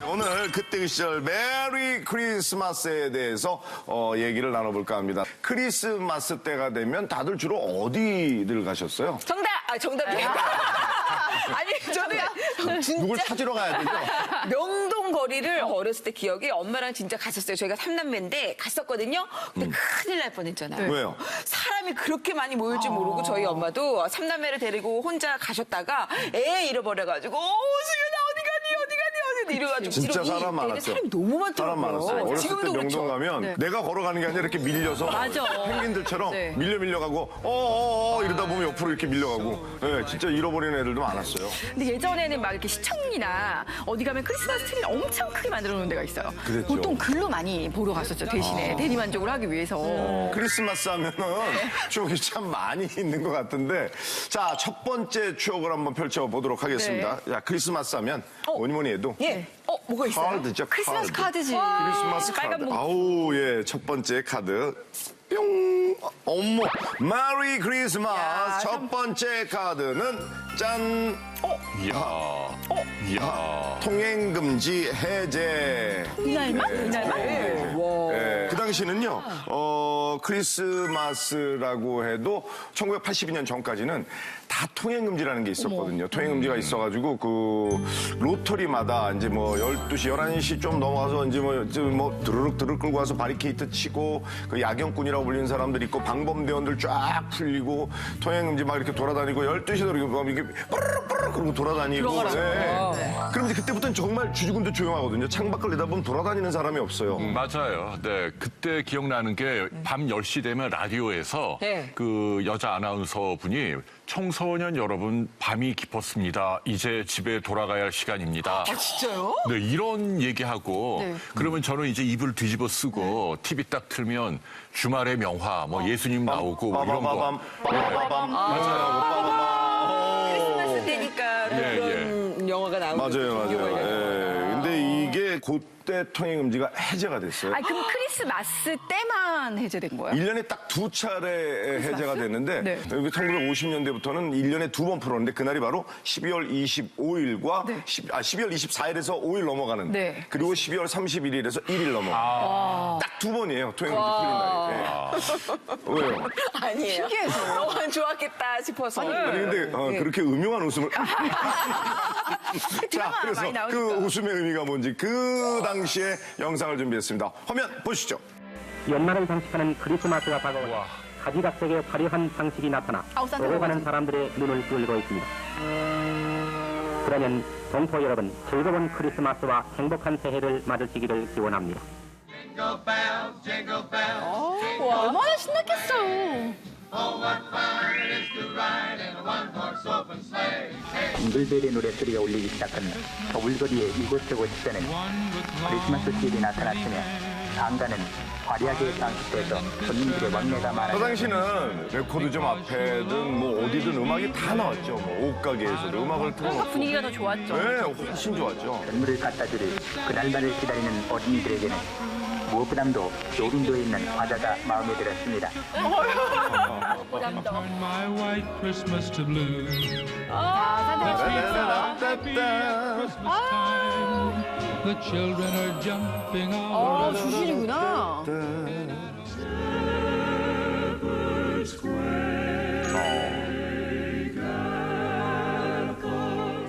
오늘 그때 그 시절 메리 크리스마스에 대해서 얘기를 나눠볼까 합니다. 크리스마스 때가 되면 다들 주로 어디를 가셨어요? 정답이에요. 아니, 저는 진짜 누굴 찾으러 가야 되죠? 명동 거리를 어렸을 때 기억이 엄마랑 진짜 갔었어요. 저희가 3남매인데 갔었거든요. 근데 큰일 날 뻔했잖아요. 왜요? 사람이 그렇게 많이 모일 줄 모르고 저희 엄마도 3남매를 데리고 혼자 가셨다가 애 잃어버려가지고 수연아 어디 가니 이래가지고 진짜 뒤로 사람 많았어요. 사람이 너무 많더라고요. 사람 많았어요. 어렸을 때 지금도 명동 그렇죠. 가면 네. 내가 걸어가는 게 아니라 이렇게 밀려서 맞아. 펭귄들처럼 네. 밀려가고 이러다 보면 옆으로 이렇게 밀려가고 네, 진짜 잃어버리는 애들도 많았어요. 근데 예전에는 막 이렇게 시청이나 어디 가면 크리스마스 트리를 엄청 크게 만들어 놓은 데가 있어요. 그랬죠. 보통 글로 많이 보러 갔었죠. 대신에 대리만족을 하기 위해서. 크리스마스 하면은 추억이 참 많이 있는 것 같은데 자, 첫 번째 추억을 한번 펼쳐보도록 하겠습니다. 야, 크리스마스 하면 뭐니 해도 예. 뭐가 있어요? 카드죠. 크리스마스 카드지. 크리스마스 빨간 카드. 봉투. 아우, 예, 첫 번째 카드. 뿅. 어머, 메리 크리스마스. 첫 번째 카드는 짠. 이야. 통행금지 해제. 이날만? 네. 그 당시는요, 크리스마스라고 해도 1982년 전까지는 다 통행금지라는 게 있었거든요. 통행금지가 있어가지고 그 로터리마다 이제 뭐 12시, 11시 좀 넘어가서 이제 뭐 드르륵 끌고 와서 바리케이트 치고 그 야경꾼이라고 불리는 사람들 있고 방범대원들 쫙 풀리고 통행금지 막 이렇게 돌아다니고 12시도 이렇게 뿌르륵 그러고 돌아다니고. 그럼 이제 그때부터는 정말 주주군도 조용하거든요. 창밖을 내다보면 돌아다니는 사람이 없어요. 맞아요. 네. 그때 기억나는 게 밤 10시 되면 라디오에서 네. 그 여자 아나운서 분이 청소년 여러분 밤이 깊었습니다. 이제 집에 돌아가야 할 시간입니다. 진짜요? 네, 이런 얘기하고 그러면 저는 이제 입을 뒤집어 쓰고 TV 딱 틀면 주말의 명화, 뭐 예수님 나오고 뭐 이런 거. 빠바바밤. 크리스마스 때니까 또 예, 그런 영화가 나오고 맞아요. 예. 근데 이게 그때 통행금지가 해제가 됐어요. 아니, 그럼 크리스마스 때만 해제된 거예요? 1년에 딱 두 차례 해제가 됐는데 네. 1950년대부터는 1년에 두 번 풀었는데 그날이 바로 12월 25일과 네. 12월 24일에서 5일 넘어가는 네. 그리고 12월 31일에서 1일 넘어가는 딱 두 번이에요. 통행금지 풀린 날이. 예. 왜요? 아니에요. 신기해서. 너무 좋았겠다 싶어서. 아니, 근데 그렇게 음흉한 웃음을 자, 드라마 그래서 많이 나오니까. 그 웃음의 의미가 뭔지 그 당시의 영상을 준비했습니다. 화면 보시죠. 연말을 장식하는 크리스마스가 다가오자 가지각색의 화려한 장식이 나타나 산타 보고 가는 할아버지. 사람들의 눈을 끌고 있습니다. 그러면 동포 여러분, 즐거운 크리스마스와 행복한 새해를 맞으시기를 기원합니다. 얼마나 신났겠어요. 징글벨의 노래소리가 울리기 시작한 더블거리의 이곳저곳 시전엔 크리스마스 트리가 나타났으며 상가는 화려하게 장식돼서 손님들의 왕래가 그 많았습니다. 당시는 레코드점 앞에든 뭐 어디든 음악이 다 나왔죠. 뭐 옷가게에서도 음악을 틀어놓고. 분위기가 더 좋았죠. 네, 훨씬 좋았죠. 선물을 갖다 줄 그날만을 기다리는 어린이들에게는 무엇보다도 쇼윈도에 있는 과자가 마음에 들었습니다. Turn my white Christmas to blue. Christmas time, the children are jumping all 주신이구나.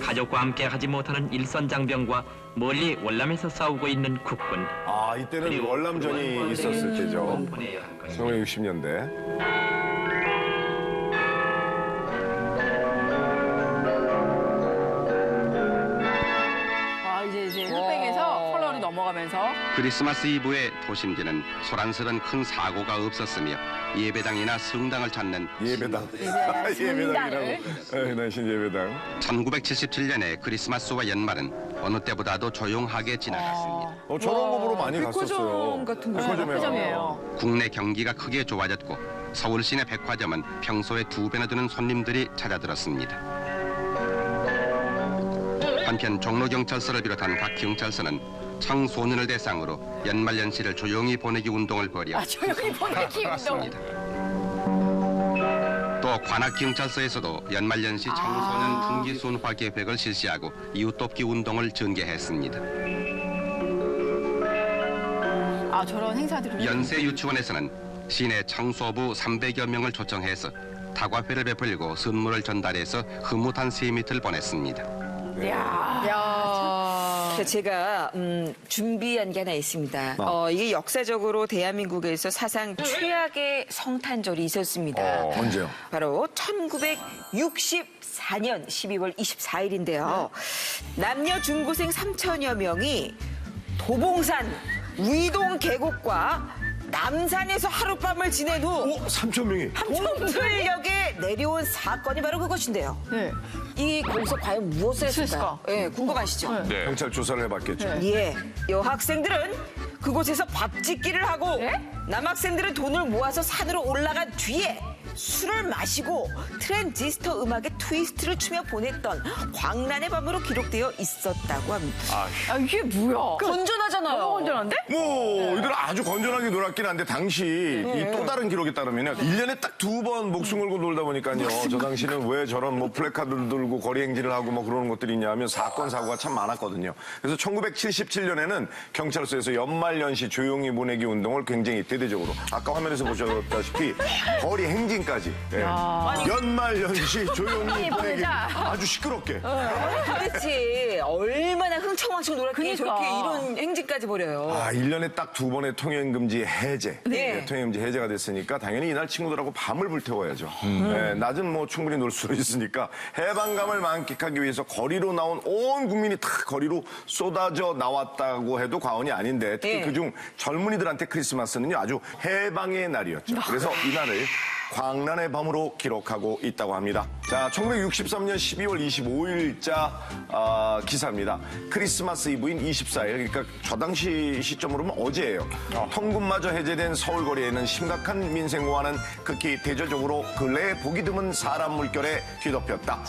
가족과 함께 하지 못하는 일선장병과 멀리 월남에서 싸우고 있는 국군. 아, 이때는 월남전이 있었을 때죠. 보내야 할 것입니다. 1960년대. 이제 흑백에서 컬러로 넘어가면서. 크리스마스 이브의 도심지는 소란스런 큰 사고가 없었으며 예배당이나 성당을 찾는 예배당. 예배당이라고. 네, 당신 예배당. 1977년의 크리스마스와 연말은 어느 때보다도 조용하게 지나갔습니다. 저런 거 보러 많이 갔었어요. 백화점 같은 거. 백화점이에요. 국내 경기가 크게 좋아졌고 서울 시내 백화점은 평소의 2배나 되는 손님들이 찾아들었습니다. 한편 종로경찰서를 비롯한 각 경찰서는 청소년을 대상으로 연말연시를 조용히 보내기 운동을 벌여 조용히 보내기 운동. 있습니다. 또 관악경찰서에서도 연말연시 청소년 풍기순화 계획을 실시하고 이웃돕기 운동을 전개했습니다. 아, 저런 행사들을. 연세유치원에서는 시내 청소부 300여 명을 초청해서 다과회를 베풀고 선물을 전달해서 흐뭇한 세미트를 보냈습니다. 제가 준비한 게 하나 있습니다. 이게 역사적으로 대한민국에서 사상 최악의 성탄절이 있었습니다. 언제요? 바로 1964년 12월 24일인데요. 남녀 중고생 3천여 명이 도봉산 위동 계곡과 남산에서 하룻밤을 지낸 후 3천 명이. 동틀역에 내려온 사건이 바로 그것인데요. 네. 이 거기서 과연 무엇을 했을까? 했을까? 예, 궁금하시죠? 네. 경찰 조사를 해봤겠죠. 예, 여학생들은 그곳에서 밥짓기를 하고 남학생들은 돈을 모아서 산으로 올라간 뒤에 술을 마시고 트랜지스터 음악에 트위스트를 추며 보냈던 광란의 밤으로 기록되어 있었다고 합니다. 아, 이게 뭐야? 건전하잖아요. 너무 건전한데? 뭐 이들 아주 건전하게 놀았긴 한데 당시 이 또 다른 기록에 따르면 1년에 딱 2번 목숨 걸고 놀다 보니까요. 저 당시는 왜 저런 뭐 플래카드를 들고 거리 행진을 하고 뭐 그러는 것들이 있냐면 사건 사고가 참 많았거든요. 그래서 1977년에는 경찰서에서 연말연시 조용히 보내기 운동을 굉장히 대대적으로 아까 화면에서 보셨다시피 거리 행진까지 연말연시 조용히 보내기 아주 시끄럽게. 그렇지. 얼마나 흥청망청 놀았기에 그러니까. 저렇게 이런 행진까지 벌여요. 1년에 딱 2번의 통행금지 해제. 네. 통행금지 해제가 됐으니까 당연히 이날 친구들하고 밤을 불태워야죠. 네, 낮은 뭐 충분히 놀 수 있으니까 해방감을 만끽하기 위해서 거리로 나온 온 국민이 다 거리로 쏟아져 나왔다고 해도 과언이 아닌데 특히 네. 그중 젊은이들한테 크리스마스는요 아주 해방의 날이었죠. 그래서 이날을 광란의 밤으로 기록하고 있다고 합니다. 자, 1963년 12월 25일자 기사입니다. 크리스마스 이브인 24일, 그러니까 저 당시 시점으로는 어제예요. 통금마저 해제된 서울 거리에는 심각한 민생고와는 극히 대조적으로 근래에 보기 드문 사람 물결에 뒤덮였다.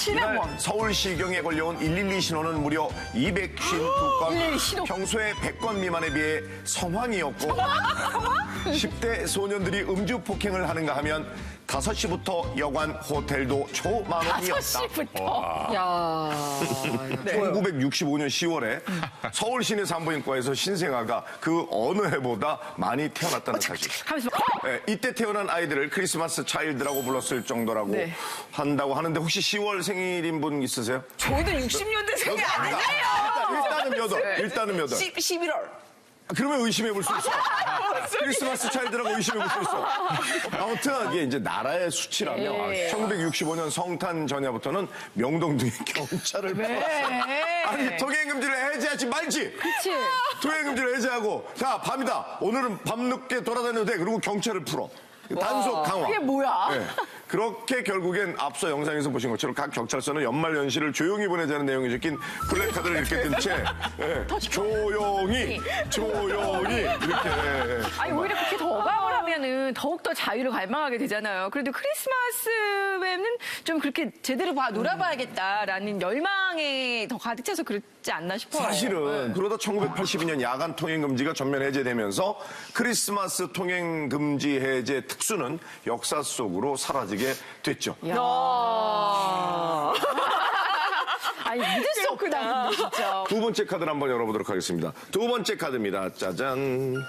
이날 서울시경에 걸려온 112 신호는 무려 252건, 평소에 100건 미만에 비해 성황이었고 10대 소년들이 음주 폭행을 하는가 하면 5시부터 여관 호텔도 초만원이었다. 5시부터. 야. 1965년 10월에 서울 시내 산부인과에서 신생아가 그 어느 해보다 많이 태어났다는 사실. 하면서 네, 이때 태어난 아이들을 크리스마스 차일드라고 불렀을 정도라고 네. 한다고 하는데 혹시 10월 생일인 분 있으세요? 저희도 60년대생이 아니에요. 일단은 몇 월? 일단은 몇 월? 11월. 그러면 의심해 볼 수 있어. 크리스마스 차일드라고 의심해 볼 수 있어. 아무튼 이게 이제 나라의 수치라며 1965년 성탄 전야부터는 명동 등에 경찰을 아니 통행금지를 해제하지 말지. 그치. 통행금지를 해제하고 자 밤이다. 오늘은 밤늦게 돌아다녀도 돼. 그리고 경찰을 풀어. 단속 강화. 그게 뭐야? 네. 그렇게 결국엔 앞서 영상에서 보신 것처럼 각 경찰서는 연말연시를 조용히 보내자는 내용이 적힌 플래카드를 이렇게 든 채 조용히 이렇게 아니, 오히려 그렇게 더방을 하면은 더욱더 자유를 갈망하게 되잖아요. 그래도 크리스마스에는 좀 그렇게 제대로 놀아봐야겠다라는 열망에 더 가득 차서 그렇지 않나 싶어요. 사실은 그러다 1982년 야간 통행 금지가 전면 해제되면서 크리스마스 통행 금지 해제 특수는 역사 속으로 사라지게 됐죠. 아니, 믿을 수 없다, 진짜. 두 번째 카드를 한번 열어보도록 하겠습니다. 두 번째 카드입니다. 짜잔.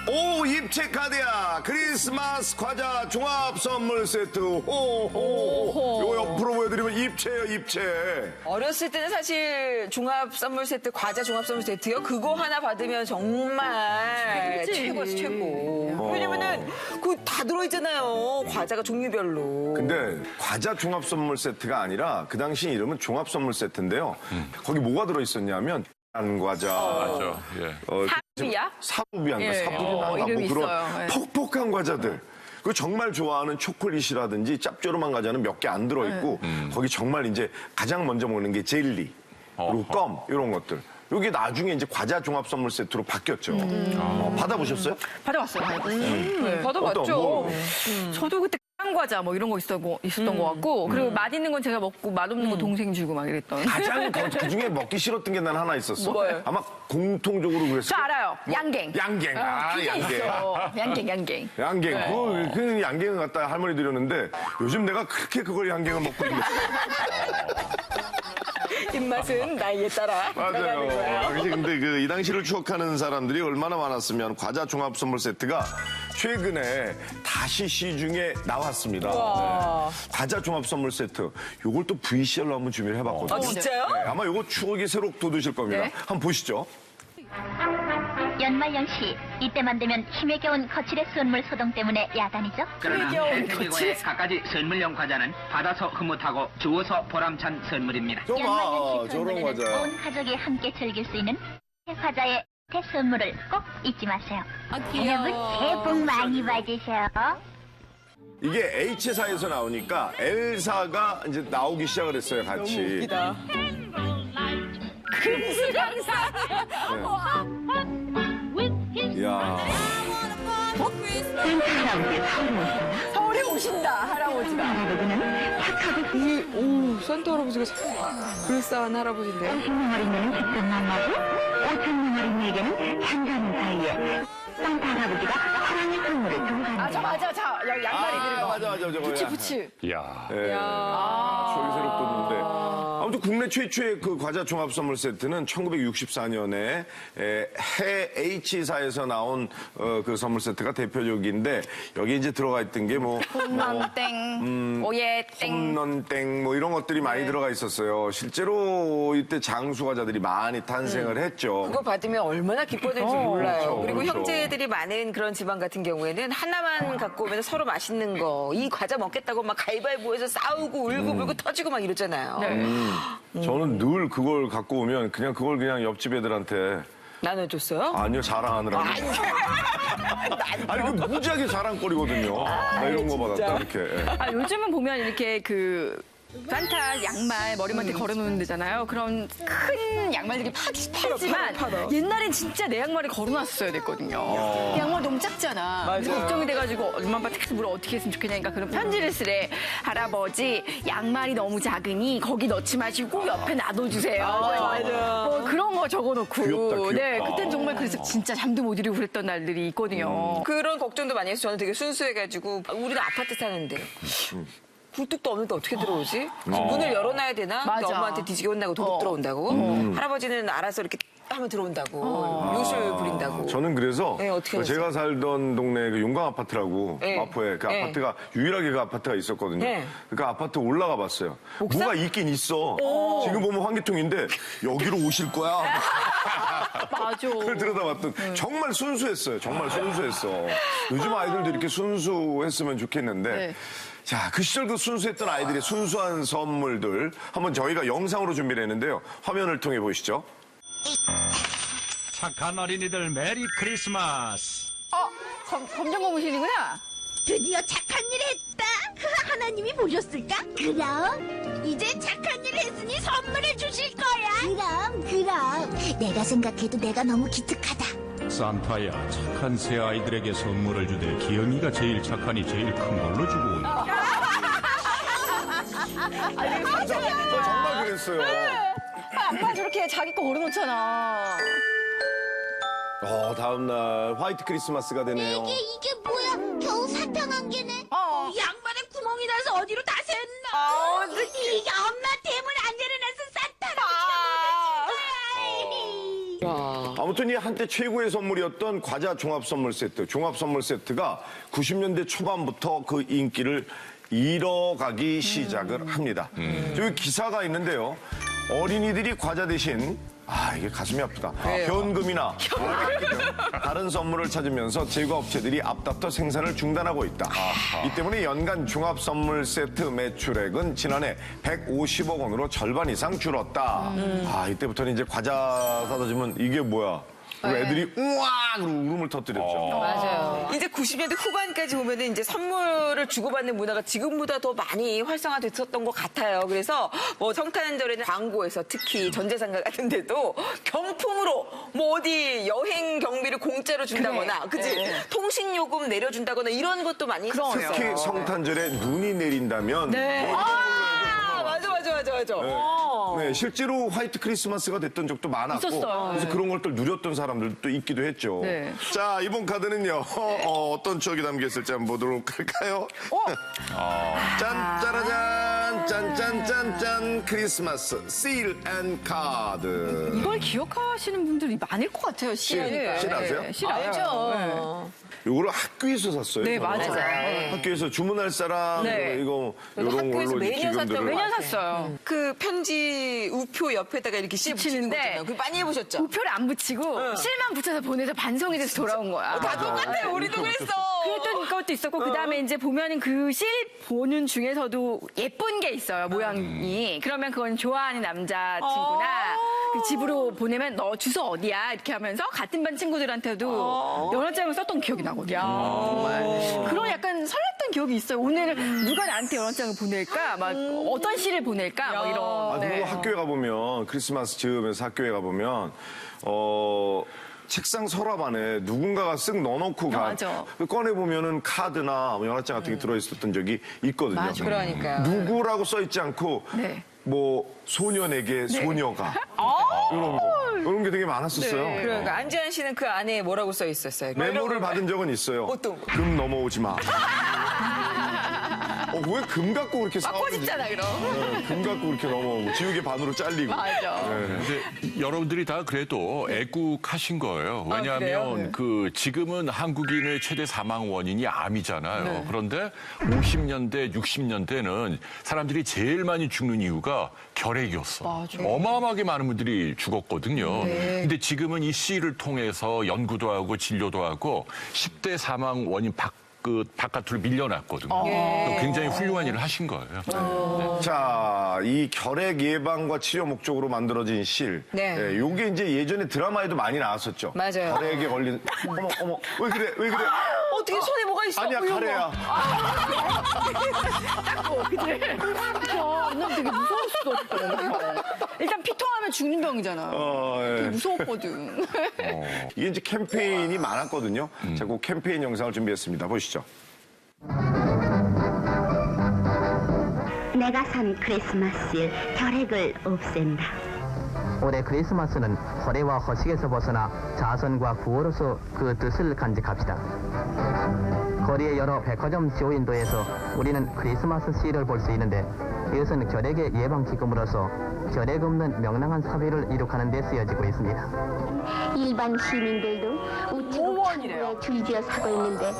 오, 입체 카드야. 크리스마스 과자 종합 선물 세트. 호호호. 이거 옆으로 보여드리면 입체예요, 입체. 어렸을 때는 사실 종합 선물 세트, 과자 종합 선물 세트요. 그거 하나 받으면 정말 최고지. 최고였어, 최고. 왜냐면은 그거 다 들어있잖아요. 과자가 종류별로. 근데 과자 종합 선물 세트가 아니라 그 당시 이름은 종합 선물 세트인데요. 거기 뭐가 들어있었냐면 과자. 맞아. 예. 사부비야? 사부비안가 예. 사부비안가 뭐 이름이 그런 있어요. 예. 퍽퍽한 과자들. 그 정말 좋아하는 초콜릿이라든지 짭조름한 과자는 몇 개 안 들어있고 거기 정말 이제 가장 먼저 먹는 게 젤리 그리고 껌 이런 것들. 이게 나중에 이제 과자 종합 선물 세트로 바뀌었죠. 받아보셨어요? 받아봤어요. 받아봤죠. 어떤, 뭐. 저도 그때 과자 뭐 이런 거 있었던 것 같고 그리고 맛있는 건 제가 먹고 맛없는 거 동생 주고 막 이랬던. 가장 그중에 먹기 싫었던 게 난 하나 있었어. 뭐예요? 아마 공통적으로 저 그랬어요. 알아요. 양갱. 양갱. 그게 양갱. 있어. 양갱. 양갱. 그 양갱을 갖다 할머니 드렸는데 요즘 내가 그렇게 그걸 양갱을 먹고 있는데. 입맛은 나이에 따라 들어가는 거예요. 맞아요. 근데 그 이 당시를 추억하는 사람들이 얼마나 많았으면 과자 종합 선물 세트가 최근에 다시 시중에 나왔습니다. 네. 과자 종합 선물 세트. 요걸 또 VCR로 한번 준비를 해봤거든요. 아, 진짜요? 네, 아마 요거 추억이 새록 돋으실 겁니다. 네. 한번 보시죠. 연말연 시 이때만 되면 힘에 겨운 거칠의 선물 소동 때문에 야단이죠. 그러나 최고의 갖가지 선물용 과자는 받아서 흐뭇하고 주워서 보람찬 선물입니다. 아, 저런 과자. 온 가족이 함께 즐길 수 있는 과자의 대선물을 꼭 잊지 마세요. 여러분 새해 복 많이 받으세요. 이게 H사에서 나오니까 L사가 이제 나오기 시작을 했어요, 같이. 너무 웃기다. 이야. 서울에 오신다, 할아버지가. 오, 산타 할아버지가 그럴싸한 할아버지인데요. 5천 어린이는 백성만 나고 5천 어린이에게는 한가는 사이에 산타 할아버지가 사랑의 선물을 주고 아, 저 맞아. 자, 여기 양말이 들은 거. 맞아. 저거. 부치. 이야. 예. 추억이 새록 돋는데. 아무튼 국내 최초의 그 과자 종합 선물 세트는 1964년에 해 H사에서 나온 그 선물 세트가 대표적인데 여기 이제 들어가 있던 게 뭐 홈런땡, 오예땡. 홈런땡 뭐 이런 것들이 많이 들어가 있었어요. 실제로 이때 장수 과자들이 많이 탄생을 했죠. 그거 받으면 얼마나 기뻐했는지 몰라요. 그렇죠, 그리고 그렇죠. 형제들이 많은 그런 집안 같은 경우에는 하나만 갖고 오면 서로 맛있는 거, 이 과자 먹겠다고 막 가위바위보해서 싸우고 울고불고 터지고 막 이러잖아요. 저는 늘 그걸 갖고 오면 그걸 그냥 옆집 애들한테 나눠줬어요? 아니요 자랑하느라고. 아니 그 무지하게 자랑거리거든요. 나 이런 거 받았다 이렇게. 예. 아, 요즘은 보면 이렇게 그 산타 양말 머리맡에 걸어놓는 데잖아요. 그런 큰 양말들이 팔지만 팔아. 옛날엔 진짜 내 양말에 걸어놨어야 됐거든요. 양말 너무 작잖아. 그래서 맞아요. 걱정이 돼가지고 엄마 아빠 택시 물어 어떻게 했으면 좋겠냐니까 그런 편지를 쓰래. 할아버지 양말이 너무 작으니 거기 넣지 마시고 꼭 옆에 놔둬주세요. 맞아. 뭐 그런 거 적어놓고. 귀엽다. 네, 그땐 정말 그래서 진짜 잠도 못 이루고 그랬던 날들이 있거든요. 그런 걱정도 많이 해서 저는 되게 순수해가지고 우리는 아파트 사는데 굴뚝도 없는데 어떻게 들어오지? 문을 열어놔야 되나? 맞아. 엄마한테 뒤지게 혼나고 도둑 들어온다고. 할아버지는 알아서 이렇게 하면 들어온다고. 요술 부린다고. 저는 그래서 네, 어떻게 하셨어요? 제가 살던 동네 그 용강 아파트라고 네. 마포에 그 네. 아파트가 유일하게 그 아파트가 있었거든요. 네. 그 아파트 올라가 봤어요. 뭐가 있긴 있어. 지금 보면 환기통인데 여기로 오실 거야. 맞아. 그걸 들여다봤던 정말 순수했어요. 정말 순수했어. 요즘 아이들도 이렇게 순수했으면 좋겠는데. 네. 자, 그 시절 그 순수했던 아이들의 순수한 선물들 한번 저희가 영상으로 준비를 했는데요. 화면을 통해 보시죠. 착한 어린이들 메리 크리스마스. 검정 고무신이구나. 드디어 착한 일 했다. 하나님이 보셨을까? 그럼 이제 착한 일 했으니 선물을 주실 거야. 그럼 내가 생각해도 내가 너무 기특하다. 산타야, 착한 새 아이들에게 선물을 주되 기영이가 제일 착하니 제일 큰 걸로 주고 온다. 저 정말 그랬어요. 아빠 저렇게 자기 거 걸어놓잖아. 다음날 화이트 크리스마스가 되네요. 이게 뭐야? 겨우 사탕 한 개네. 양말에 구멍이 나서 어디로 다 샜나? 이게 엄마 대문 안 열어놔서 산타는 아무튼 이 한때 최고의 선물이었던 과자 종합 선물 세트, 종합 선물 세트가 90년대 초반부터 그 인기를 잃어가기 시작을 합니다. 여기 기사가 있는데요. 어린이들이 과자 대신 이게 가슴이 아프다. 현금이나 다른 선물을 찾으면서 제과업체들이 앞다퉈 생산을 중단하고 있다. 이 때문에 연간 종합 선물 세트 매출액은 지난해 150억 원으로 절반 이상 줄었다. 이때부터는 이제 과자 사다 주면 이게 뭐야? 그리고 애들이 우와! 그러고 울음을 터뜨렸죠. 맞아요. 이제 90년대 후반까지 보면은 이제 선물을 주고받는 문화가 지금보다 더 많이 활성화됐었던 것 같아요. 그래서 뭐 성탄절에는 광고에서 특히 전자상가 같은 데도 경품으로 뭐 어디 여행 경비를 공짜로 준다거나, 그치? 통신요금 내려준다거나 이런 것도 많이 있었어요. 특히 성탄절에 눈이 내린다면 맞아. 네, 실제로 화이트 크리스마스가 됐던 적도 많았고 있었어요. 그래서 그런 걸 또 누렸던 사람들도 있기도 했죠. 네. 자, 이번 카드는요. 어떤 추억이 담겨 있을지 한번 보도록 할까요? 짠, 짜라잔. 짠짠짠짠짠 크리스마스 씰 앤 카드. 이걸 기억하시는 분들이 많을 것 같아요. 씰 아세요? 씰 알죠. 요거를 학교에서 샀어요. 네, 저는. 맞아요. 학교에서 주문할 사람 네. 이거 저도 요런 학교에서 걸로 매년 샀던 기금들을 매년 샀어요. 그 편지 우표 옆에다가 이렇게 씨 붙이는 거 있잖아요. 그거 많이 해보셨죠? 우표를 안 붙이고 실만 붙여서 보내서 반송이 돼서 돌아온 거야. 다 똑같아요. 우리도 그랬어. 그랬던 것도 있었고 그다음에 이제 보면은 그 실 보는 중에서도 예쁜 게 있어요. 모양이. 그러면 그건 좋아하는 남자친구나 그 집으로 보내면 너 주소 어디야? 이렇게 하면서 같은 반 친구들한테도 연락장을 썼던 기억이 나거든요. 정말. 그런 약간 설렜던 기억이 있어요. 오늘 누가 나한테 연락장을 보낼까? 막 어떤 시를 보낼까? 뭐 이런. 그리고 학교에 가보면 크리스마스 즈음에서 학교에 가보면 책상 서랍 안에 누군가가 쓱 넣어놓고 맞아. 꺼내보면은 카드나 뭐 연락장 같은 게 들어있었던 적이 있거든요. 맞아. 그러니까요. 누구라고 써있지 않고 네. 뭐 소년에게 소녀가 이런 게 되게 많았었어요. 그러니까 안지한 씨는 그 안에 뭐라고 써 있었어요? 메모를 받은 적은 있어요. 어떤 거? 금 넘어오지 마. 왜 금 갖고 그렇게 막 싸우는지. 꼬집잖아, 그럼. 금 갖고 그렇게 넘어오고 지우개 반으로 잘리고. 맞아. 근데 여러분들이 다 그래도 애국하신 거예요. 왜냐하면 그래요? 그 지금은 한국인의 최대 사망 원인이 암이잖아요. 그런데 50년대, 60년대는 사람들이 제일 많이 죽는 이유가 결핵이었어. 어마어마하게 많은 분들이 죽었거든요. 근데 지금은 이 씨를 통해서 연구도 하고 진료도 하고 10대 사망 원인 바깥으로 밀려났거든요. 굉장히 훌륭한 일을 하신 거예요. 자, 이 결핵 예방과 치료 목적으로 만들어진 실. 네. 요게 이제 예전에 드라마에도 많이 나왔었죠. 맞아요. 결핵에 걸린. 어머, 왜 그래? 어떻게 손에 뭐가 있어? 아니야, 카레야. 난 되게 무서웠어. 일단 피통하면 죽는 병이잖아. 되게 무서웠거든. 이게 이제 캠페인이 많았거든요. 자, 그 캠페인 영상을 준비했습니다. 보시죠. 내가 산 크리스마스 결핵을 없앤다. 올해 크리스마스는 허례와 허식에서 벗어나 자선과 구호로서 그 뜻을 간직합시다. 거리의 여러 백화점 쇼윈도에서 우리는 크리스마스 시를 볼 수 있는데 이것은 결핵의 예방 기금으로서 결핵 없는 명랑한 사회를 이룩하는 데 쓰여지고 있습니다. 일반 시민들도 우체국 창고에 줄지어 사고 있는데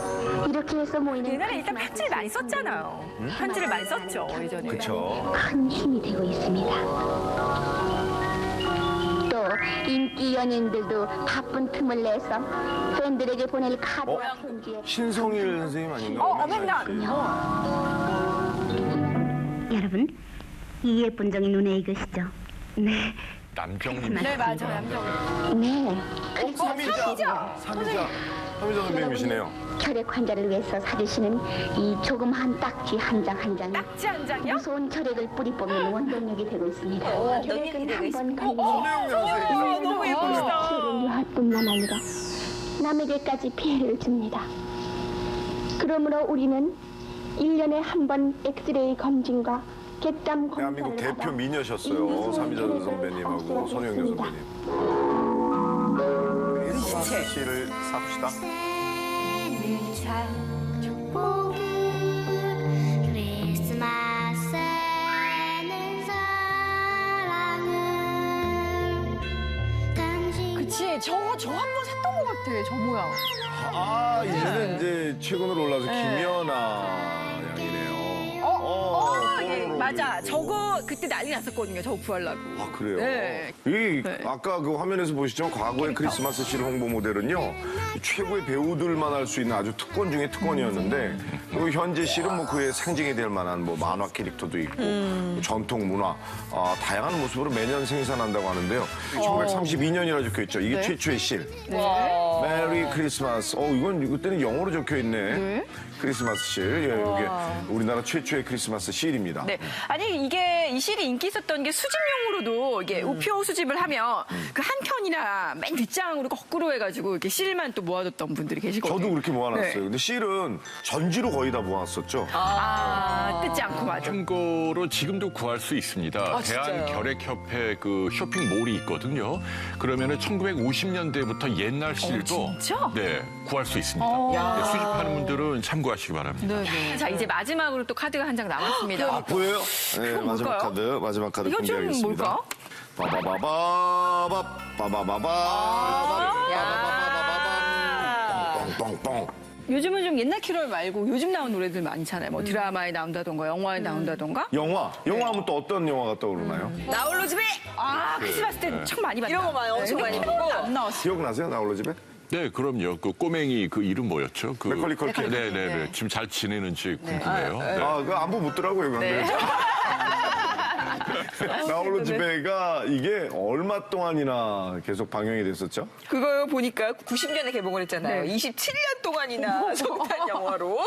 이렇게 해서 모이는 옛날에 일단 편지를 많이 썼잖아요. 편지를 많이 썼죠, 예전에. 그렇죠. 큰 힘이 되고 있습니다. 또 인기 연예인들도 바쁜 틈을 내서 팬들에게 보낼 카드와 편지에 신성일 선생님 아닌가? 여러분, 이 예쁜 종이 눈에 익으시죠? 네. 남정님. 네, 맞아요. 남정. 네. 삼이자 선배님이시네요. 결핵 환자를 위해서 사주시는 이 조그마한 딱지 한 장 한 장이 딱지 한 장이요? 무서운 결핵을 뿌리 뽑는 원동력이 되고 있습니다. 결핵은 한번 걸리면 너무 예쁘시다. 피해를 유할뿐만 아니라 남에게까지 피해를 줍니다. 그러므로 우리는 1년에 한 번 엑스레이 검진과 객담 검사를 대한민국 받아 대표 미녀셨어요. 삼이자 선배님하고 손영녀 선배님. 크리스마스 시를 삽시다. 그치, 저 한 번 샀던 것 같아, 저 모양. 이제는 이제 최근으로 올라서 김연아 양이네요. 맞아. 저거 그때 난리 났었거든요, 저거 구하려고. 그래요? 네. 이 아까 그 화면에서 보시죠. 과거의 크리스마스 실 홍보 모델은요. 최고의 배우들만 할 수 있는 아주 특권 중에 특권이었는데 그리고 현재 실은 뭐 그의 상징이 될 만한 뭐 만화 캐릭터도 있고 전통 문화 다양한 모습으로 매년 생산한다고 하는데요. 1932년이라 적혀 있죠. 이게 최초의 실. 메리 크리스마스. 이건 그때는 영어로 적혀 있네. 크리스마스 실. 예, 이게 우리나라 최초의 크리스마스 실입니다. 네. 아니, 이 실이 인기 있었던 게 수집용으로 영화에서도 이게 우표 수집을 하면 그 한 켠이나 맨 뒷장으로 거꾸로 해가지고 이렇게 실만 또 모아뒀던 분들이 계시거든요. 저도 그렇게 모아놨어요. 네. 근데 실은 전지로 거의 다 모았었죠. 뜯지 않고 맞아. 참고로 지금도 구할 수 있습니다. 대한결핵협회 그 쇼핑몰이 있거든요. 그러면은 1950년대부터 옛날 실도 진짜? 네, 구할 수 있습니다. 네, 수집하는 분들은 참고하시기 바랍니다. 자, 이제 마지막으로 또 카드가 한 장 남았습니다. 아, 보여요? 네, 마지막 뭘까요? 마지막 카드 이건 좀 공개하겠습니다. 뭘까? 빠바바바밥, 빠바바바밥, 똥똥똥. 요즘은 좀 옛날 캐롤 말고 요즘 나온 노래들 많잖아요. 뭐 드라마에 나온다던가 영화에 나온다던가. 영화 하면 또 어떤 영화가 떠오르나요? 나홀로 집에 크리스마스 때 참 많이 봤다. 이런 거 많이 엄청 많이 보고. 안 나왔어. 기억나세요? 나홀로 집에? 네, 그럼요. 그 꼬맹이 그 이름 뭐였죠? 그 맥컬리 컬킨. 네네네. 지금 잘 지내는지 궁금해요. 네. 아, 그 안부 묻더라고요. 네. 나홀로 집에가 이게 얼마 동안이나 계속 방영이 됐었죠? 그거 보니까 90년에 개봉을 했잖아요. 27년 동안이나 성탄 영화로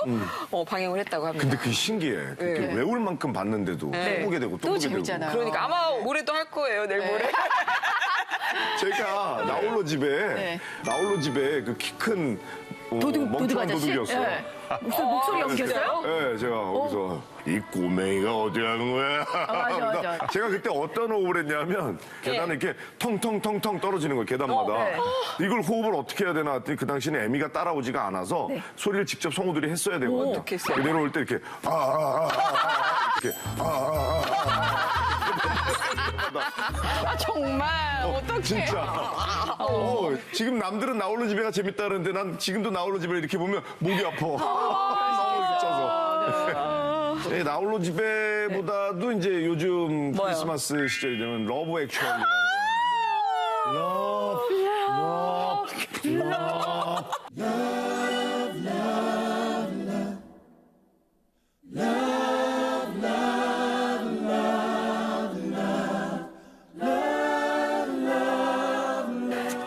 방영을 했다고 합니다. 근데 그게 신기해. 그렇게 외울 만큼 봤는데도 또 보게 되고 또 보게 재밌잖아요. 되고. 그러니까 아마 올해도 할 거예요, 내일 모레. 제가 나홀로 집에 그 키 큰 도둑 멍청한 아저씨? 도둑이었어요. 네. 무슨 목소리 연기였어요? 네, 제가 거기서 이 꼬맹이가 어디 가는 거야? 맞아. 제가 그때 어떤 호흡을 했냐면 계단에 이렇게 텅텅텅텅 떨어지는 거예요, 계단마다. 이걸 호흡을 어떻게 해야 되나 했더니 그 당시에는 애미가 따라오지가 않아서 소리를 직접 성우들이 했어야 되거든요. 어떻게 했어요? 내려올 때 이렇게 이렇게 정말 어떡해. 진짜. 지금 남들은 나홀로 집에가 재밌다 그러는데 난 지금도 나홀로 집에 이렇게 보면 목이 아파. 너무 짜서. 네, 나홀로 집에보다도 이제 요즘 크리스마스 시절이 되면 러브 액츄얼.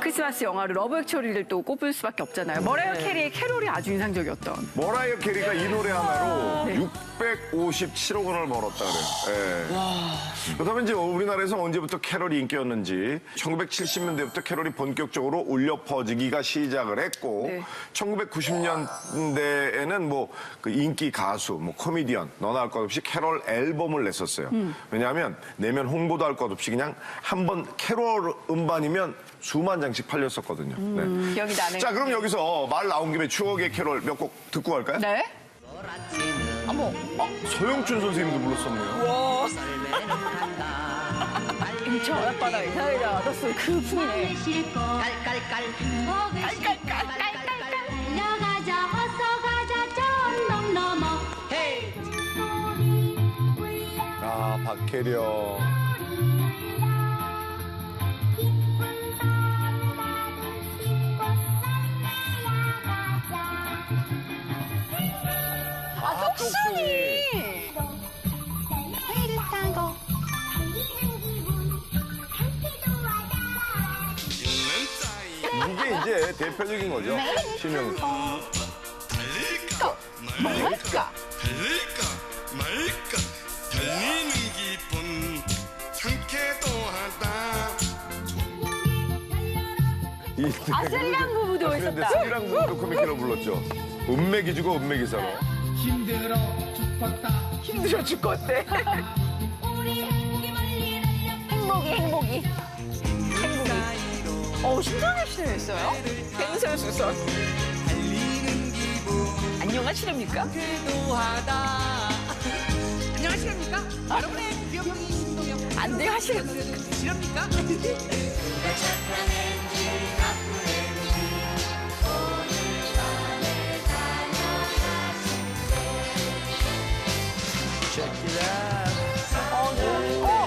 크리스마스 영화로 러브 액츄얼리를 또 꼽을 수밖에 없잖아요. 머라이어 캐리의 캐롤이 아주 인상적이었던. 머라이어 캐리가 이 노래 하나로 657억 원을 벌었다 그래요. 예. 그다음에 이제 우리나라에서 언제부터 캐롤이 인기였는지 1970년대부터 캐롤이 본격적으로 울려 퍼지기가 시작을 했고 1990년대에는 뭐 그 인기 가수, 뭐 코미디언 너나 할 것 없이 캐롤 앨범을 냈었어요. 왜냐하면 내면 홍보도 할 것 없이 그냥 한번 캐롤 음반이면 수만 장씩 팔렸었거든요. 네. 기억이 나네요. 자, 그럼 여기서 말 나온 김에 추억의 캐롤 몇 곡 듣고 갈까요? 네? 서영춘 선생님도 불렀었네요. 저 바다에 사이다 알았어. 그 풍이네. 달려가자 어서 가자 전동 넘어 아, 박혜령. 아, 똑순이. 이게 이제 대표적인 거죠. 실명. 뭘까? 달릴까 말까 달리는 기분 상쾌도 하다 스리랑 부부도 근데 있었다. 스리랑 부부도 코미키로 불렀죠. 은매기주고 은매기사로. 힘들어 죽겠대. 행복이. 신정엽 씨는 했어요? 횡설수설. 안녕하시렵니까? 안녕하십니까? 여러분의 귀염둥이 신동엽. 안녕하십니까?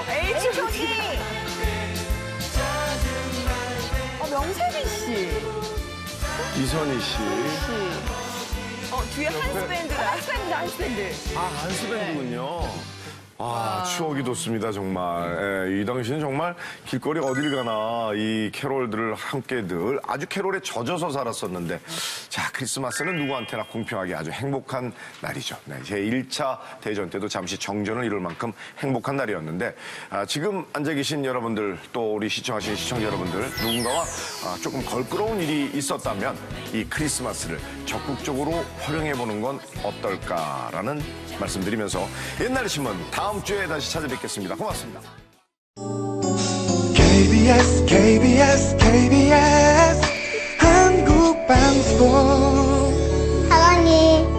H.O.T. 명세빈 씨. 이선희 씨. 뒤에 한스밴드가. 한스밴드. 아, 한스밴드군요. 아, 추억이 돋습니다, 정말. 예, 이 당시는 정말 길거리 어딜 가나 이 캐롤들을 함께 늘 아주 캐롤에 젖어서 살았었는데, 자, 크리스마스는 누구한테나 공평하게 아주 행복한 날이죠. 네, 제 1차 대전 때도 잠시 정전을 이룰 만큼 행복한 날이었는데, 지금 앉아 계신 여러분들, 또 우리 시청하신 시청자 여러분들, 누군가와 조금 걸끄러운 일이 있었다면 이 크리스마스를 적극적으로 활용해보는 건 어떨까라는 말씀드리면서 옛날 신문 다음 주에 다시 찾아뵙겠습니다. 고맙습니다. KBS KBS KBS 한국방송 사랑해.